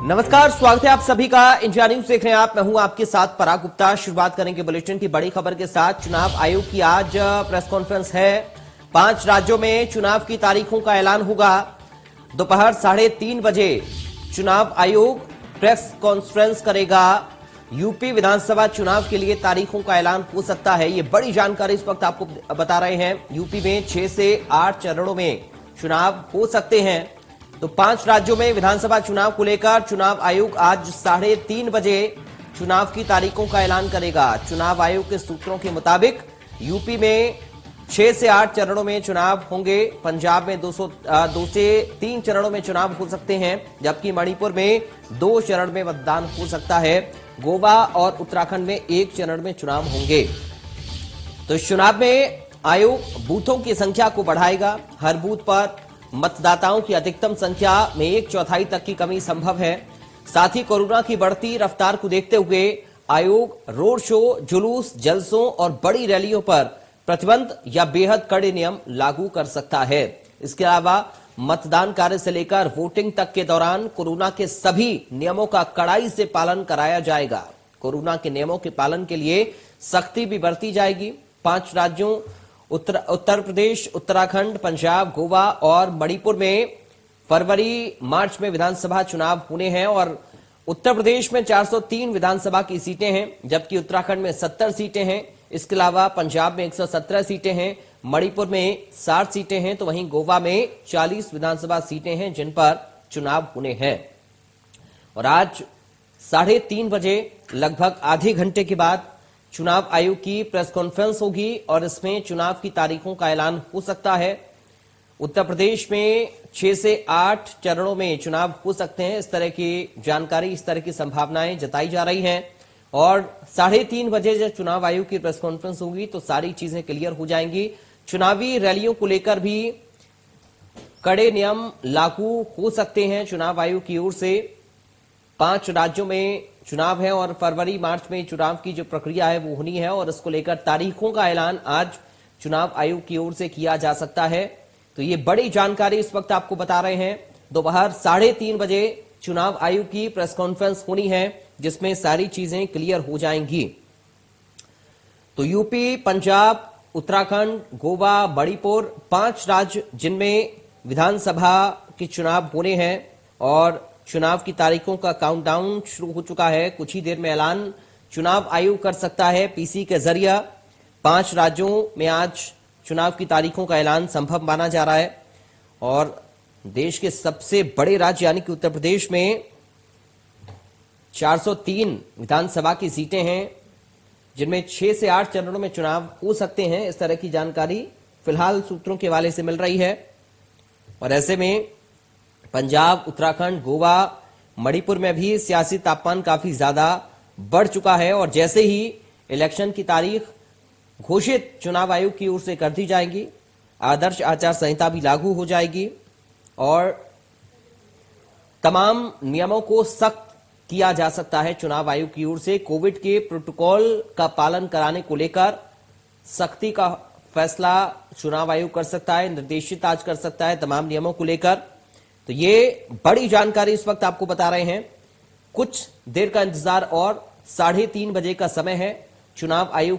नमस्कार, स्वागत है आप सभी का। इंडिया न्यूज देख रहे हैं आप। मैं हूं आपके साथ पराग गुप्ता। शुरुआत करेंगे बुलेटिन की बड़ी खबर के साथ। चुनाव आयोग की आज प्रेस कॉन्फ्रेंस है। 5 राज्यों में चुनाव की तारीखों का ऐलान होगा। दोपहर 3:30 बजे चुनाव आयोग प्रेस कॉन्फ्रेंस करेगा। यूपी विधानसभा चुनाव के लिए तारीखों का ऐलान हो सकता है। ये बड़ी जानकारी इस वक्त आपको बता रहे हैं। यूपी में 6 से 8 चरणों में चुनाव हो सकते हैं। तो 5 राज्यों में विधानसभा चुनाव को लेकर चुनाव आयोग आज 3:30 बजे चुनाव की तारीखों का ऐलान करेगा। चुनाव आयोग के सूत्रों के मुताबिक यूपी में 6 से 8 चरणों में चुनाव होंगे। पंजाब में 2 से 3 चरणों में चुनाव हो सकते हैं, जबकि मणिपुर में 2 चरण में मतदान हो सकता है। गोवा और उत्तराखंड में 1 चरण में चुनाव होंगे। तो इस चुनाव में आयोग बूथों की संख्या को बढ़ाएगा। हर बूथ पर मतदाताओं की अधिकतम संख्या में 1/4 तक की कमी संभव है। साथ ही कोरोना की बढ़ती रफ्तार को देखते हुए आयोग रोड शो, जुलूस, जलसों और बड़ी रैलियों पर प्रतिबंध या बेहद कड़े नियम लागू कर सकता है। इसके अलावा मतदान कार्य से लेकर वोटिंग तक के दौरान कोरोना के सभी नियमों का कड़ाई से पालन कराया जाएगा। कोरोना के नियमों के पालन के लिए सख्ती भी बरती जाएगी। 5 राज्यों उत्तर प्रदेश, उत्तराखंड, पंजाब, गोवा और मणिपुर में फरवरी मार्च में विधानसभा चुनाव होने हैं और उत्तर प्रदेश में 403 विधानसभा की सीटें हैं, जबकि उत्तराखंड में 70 सीटें हैं। इसके अलावा पंजाब में 117 सीटें हैं, मणिपुर में 60 सीटें हैं, तो वहीं गोवा में 40 विधानसभा सीटें हैं जिन पर चुनाव होने हैं। और आज 3:30 बजे लगभग आधे घंटे के बाद चुनाव आयोग की प्रेस कॉन्फ्रेंस होगी और इसमें चुनाव की तारीखों का ऐलान हो सकता है। उत्तर प्रदेश में 6 से 8 चरणों में चुनाव हो सकते हैं। इस तरह की जानकारी, इस तरह की संभावनाएं जताई जा रही हैं। और 3:30 बजे जब चुनाव आयोग की प्रेस कॉन्फ्रेंस होगी तो सारी चीजें क्लियर हो जाएंगी। चुनावी रैलियों को लेकर भी कड़े नियम लागू हो सकते हैं चुनाव आयोग की ओर से। 5 राज्यों में चुनाव है और फरवरी मार्च में चुनाव की जो प्रक्रिया है वो होनी है और इसको लेकर तारीखों का ऐलान आज चुनाव आयोग की ओर से किया जा सकता है। तो ये बड़ी जानकारी इस वक्त आपको बता रहे हैं। दोपहर 3:30 बजे चुनाव आयोग की प्रेस कॉन्फ्रेंस होनी है जिसमें सारी चीजें क्लियर हो जाएंगी। तो यूपी, पंजाब, उत्तराखंड, गोवा, मणिपुर 5 राज्य जिनमें विधानसभा के चुनाव होने हैं और चुनाव की तारीखों का काउंटडाउन शुरू हो चुका है। कुछ ही देर में ऐलान चुनाव आयोग कर सकता है पीसी के जरिए। 5 राज्यों में आज चुनाव की तारीखों का ऐलान संभव माना जा रहा है और देश के सबसे बड़े राज्य यानी कि उत्तर प्रदेश में 403 विधानसभा की सीटें हैं जिनमें 6 से 8 चरणों में चुनाव हो सकते हैं। इस तरह की जानकारी फिलहाल सूत्रों के हवाले से मिल रही है। और ऐसे में पंजाब, उत्तराखंड, गोवा, मणिपुर में भी सियासी तापमान काफी ज्यादा बढ़ चुका है और जैसे ही इलेक्शन की तारीख घोषित चुनाव आयोग की ओर से कर दी जाएगी, आदर्श आचार संहिता भी लागू हो जाएगी और तमाम नियमों को सख्त किया जा सकता है चुनाव आयोग की ओर से। कोविड के प्रोटोकॉल का पालन कराने को लेकर सख्ती का फैसला चुनाव आयोग कर सकता है, निर्देशित आज कर सकता है तमाम नियमों को लेकर। तो ये बड़ी जानकारी इस वक्त आपको बता रहे हैं। कुछ देर का इंतजार और 3:30 बजे का समय है। चुनाव आयोग